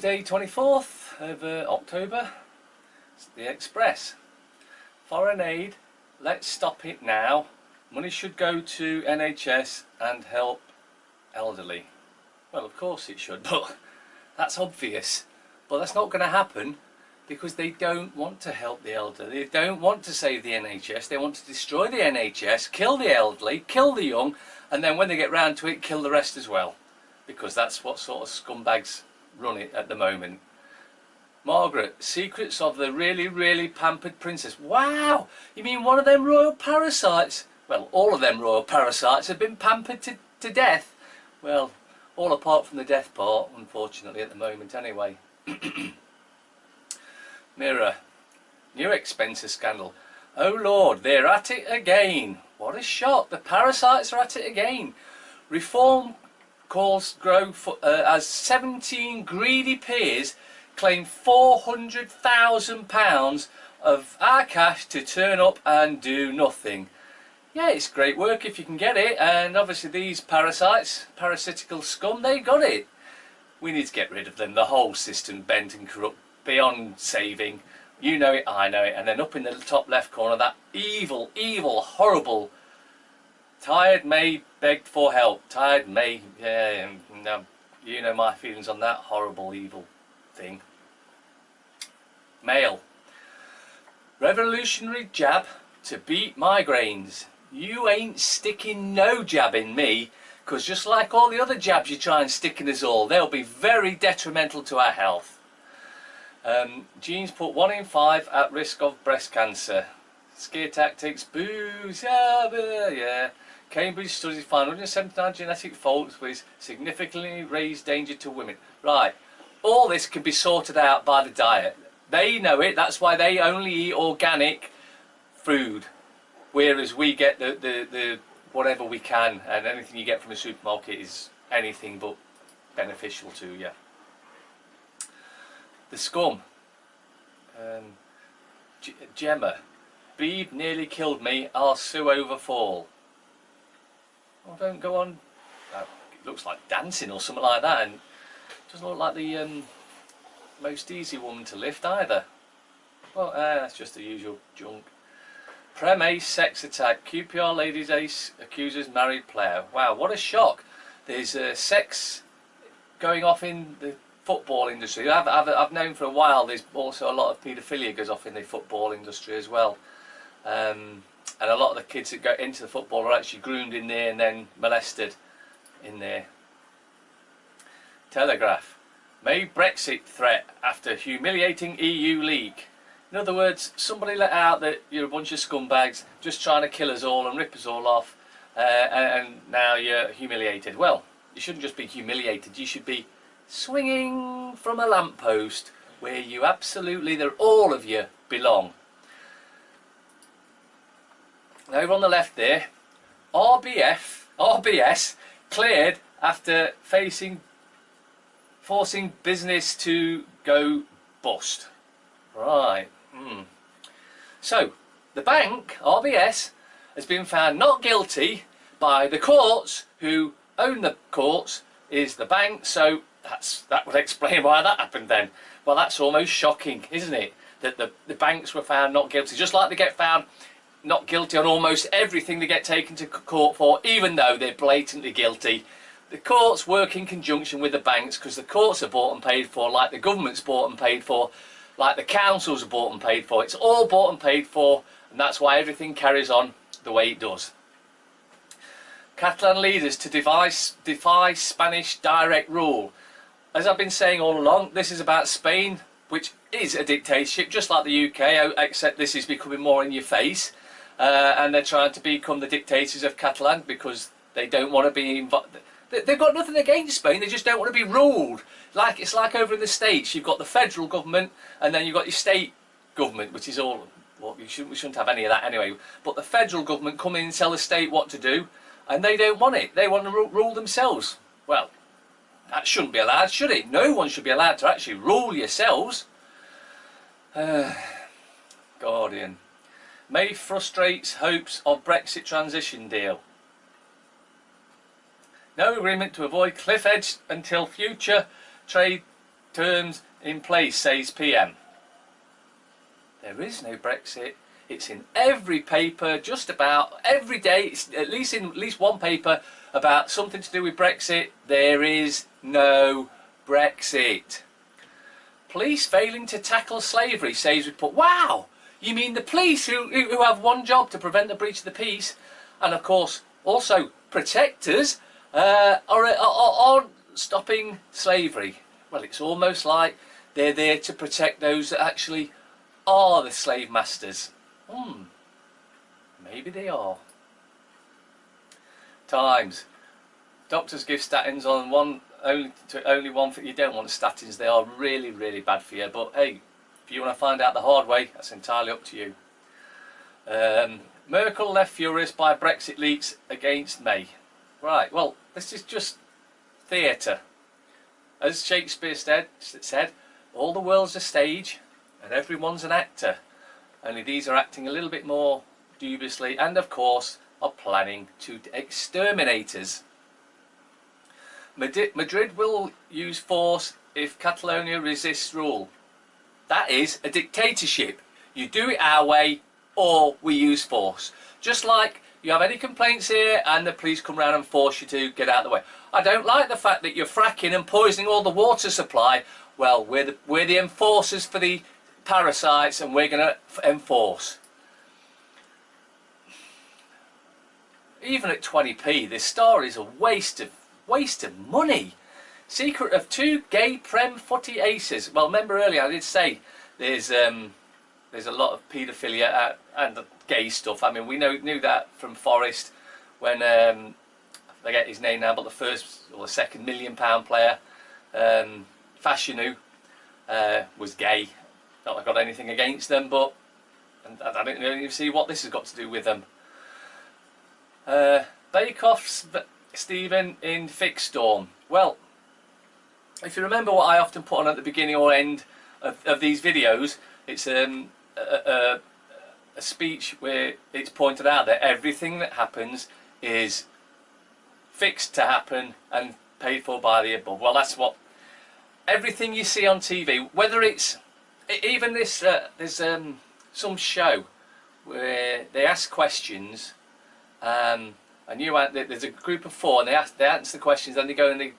Tuesday 24th of October, it's the Express. Foreign aid, let's stop it now. Money should go to NHS and help elderly. Well, of course it should, but that's obvious. But that's not going to happen because they don't want to help the elderly. They don't want to save the NHS. They want to destroy the NHS, kill the elderly, kill the young, and then when they get round to it, kill the rest as well. Because that's what sort of scumbags run it at the moment. Margaret, secrets of the really, really pampered princess. Wow! You mean one of them royal parasites? Well, all of them royal parasites have been pampered to death. Well, all apart from the death part, unfortunately, at the moment anyway. Mirror, new expenses scandal. Oh Lord, they're at it again. What a shock, the parasites are at it again. Reform calls grow for, as 17 greedy peers claim £400,000 of our cash to turn up and do nothing. Yeah, it's great work if you can get it, and obviously these parasites, parasitical scum, they got it. We need to get rid of them. The whole system bent and corrupt beyond saving. You know it, I know it. And then up in the top left corner, that evil, evil, horrible tired May begged for help. Tired May, yeah, no, you know my feelings on that horrible, evil thing. Male. Revolutionary jab to beat migraines. You ain't sticking no jab in me, because just like all the other jabs you try and stick in us all, they'll be very detrimental to our health. Genes put 1 in 5 at risk of breast cancer. Scare tactics, booze, yeah. Cambridge studies find 179 genetic faults with significantly raised danger to women. Right, all this can be sorted out by the diet. They know it, that's why they only eat organic food. Whereas we get the whatever we can, and anything you get from a supermarket is anything but beneficial to you. The scum. Gemma. Beeb nearly killed me, I'll sue over fall. Oh, don't go on. It looks like dancing or something like that, and it doesn't look like the most easy woman to lift either. Well, that's just the usual junk. Prem Ace sex attack. QPR ladies ace accuses married player. Wow, what a shock. There's sex going off in the football industry. I've known for a while there's also a lot of paedophilia goes off in the football industry as well. And a lot of the kids that go into the football are actually groomed in there and then molested in there. Telegraph. May Brexit threat after humiliating EU leak. In other words, somebody let out that you're a bunch of scumbags just trying to kill us all and rip us all off, and now you're humiliated. Well, you shouldn't just be humiliated, you should be swinging from a lamppost where you absolutely, all of you, belong. And over on the left there, RBS cleared after forcing business to go bust. Right. So, the bank, RBS, has been found not guilty by the courts, who own the courts, is the bank, so that would explain why that happened then. Well, that's almost shocking, isn't it? That the banks were found not guilty, just like they get found not guilty on almost everything they get taken to court for, even though they're blatantly guilty. The courts work in conjunction with the banks, because the courts are bought and paid for, like the government's bought and paid for, like the councils are bought and paid for. It's all bought and paid for, and that's why everything carries on the way it does. Catalan leaders to defy Spanish direct rule. As I've been saying all along, this is about Spain, which is a dictatorship, just like the UK, except this is becoming more in your face. And they're trying to become the dictators of Catalan because they don't want to be involved. They've got nothing against Spain, they just don't want to be ruled. It's like over in the States, you've got the federal government and then you've got your state government, which is all, well, we shouldn't have any of that anyway. But the federal government come in and tell the state what to do, and they don't want it. They want to rule themselves. Well, that shouldn't be allowed, should it? No one should be allowed to actually rule yourselves. Guardian. May frustrates hopes of Brexit transition deal. No agreement to avoid cliff edge until future trade terms in place, says PM. There is no Brexit. It's in every paper, just about every day. It's at least one paper about something to do with Brexit. There is no Brexit. Police failing to tackle slavery, says report. Wow! You mean the police who have one job to prevent the breach of the peace, and of course also protectors, are stopping slavery. Well, it's almost like they're there to protect those that actually are the slave masters. Maybe they are. Times. Doctors give statins on only one for you. Don't want statins. They are really, really bad for you. But hey, if you want to find out the hard way, that's entirely up to you. Merkel left furious by Brexit leaks against May. Right, well, this is just theatre. As Shakespeare said, all the world's a stage and everyone's an actor. Only these are acting a little bit more dubiously and, of course, are planning to exterminate us. Madrid will use force if Catalonia resists rule. That is a dictatorship. You do it our way or we use force. Just like you have any complaints here and the police come round and force you to get out of the way. I don't like the fact that you're fracking and poisoning all the water supply. Well, we're the enforcers for the parasites and we're going to enforce. Even at 20p, this story is a waste of money. Secret of 2 gay Prem footy aces. Well, remember earlier I did say there's a lot of paedophilia and gay stuff. I mean, we knew that from Forest when I forget his name now, but the first or the second £1 million player, Fashanu, was gay. Not that I got anything against them, but I don't really see what this has got to do with them. Bake Off's Stephen in Fix Storm. Well, if you remember what I often put on at the beginning or end of these videos, it's a speech where it's pointed out that everything that happens is fixed to happen and paid for by the above. Well, that's what everything you see on TV, whether it's even this, there's some show where they ask questions, and there's a group of 4 and they answer the questions, then they go and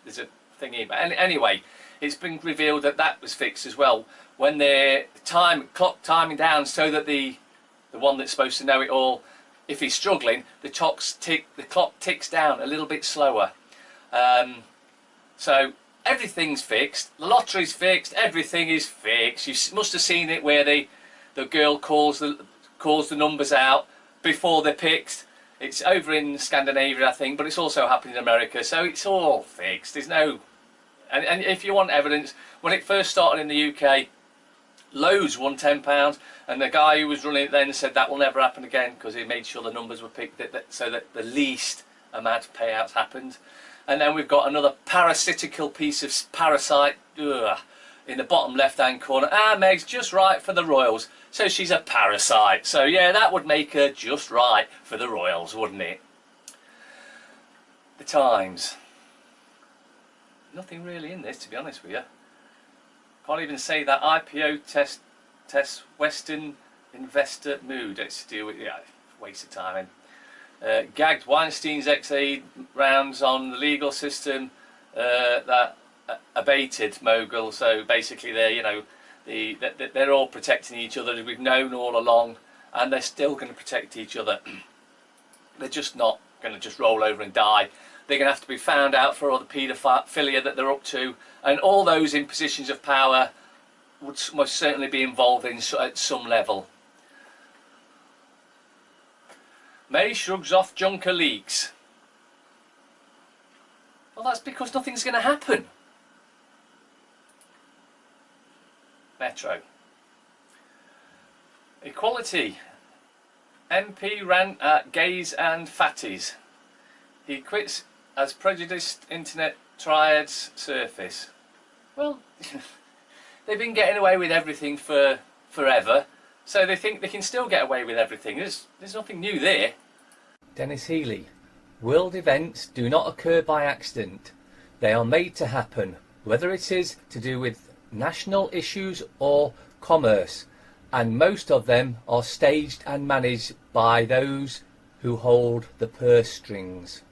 there's a thingy. But anyway, it's been revealed that was fixed as well. When they're clock timing down so that the one that's supposed to know it all, if he's struggling, the clock ticks down a little bit slower. So everything's fixed. The lottery's fixed. Everything is fixed. You must have seen it where the girl calls the numbers out before they're picked. It's over in Scandinavia, I think, but it's also happened in America. So it's all fixed. There's no, and if you want evidence, when it first started in the UK, loads won £10, and the guy who was running it then said that will never happen again because he made sure the numbers were picked so that the least amount of payouts happened. And then we've got another parasitical piece of parasite in the bottom left hand corner. Meg's just right for the royals, so she's a parasite. So yeah, that would make her just right for the royals, wouldn't it? The Times. Nothing really in this, to be honest with you. Can't even say that IPO test Western investor mood. It's to do with, yeah, waste of time. Gagged Weinstein's ex-aid rounds on the legal system that abated mogul. So basically, they're all protecting each other. We've known all along, and they're still going to protect each other. They're just not going to just roll over and die. They're going to have to be found out for all the paedophilia that they're up to, and all those in positions of power would most certainly be involved at some level. May shrugs off Juncker leaks. Well, that's because nothing's going to happen. Metro. Equality. MP rant at gays and fatties. He quits as prejudiced internet triads surface. Well, they've been getting away with everything for forever, so they think they can still get away with everything. There's nothing new there. Dennis Healy. World events do not occur by accident. They are made to happen. whether it is to do with national issues or commerce, and most of them are staged and managed by those who hold the purse strings.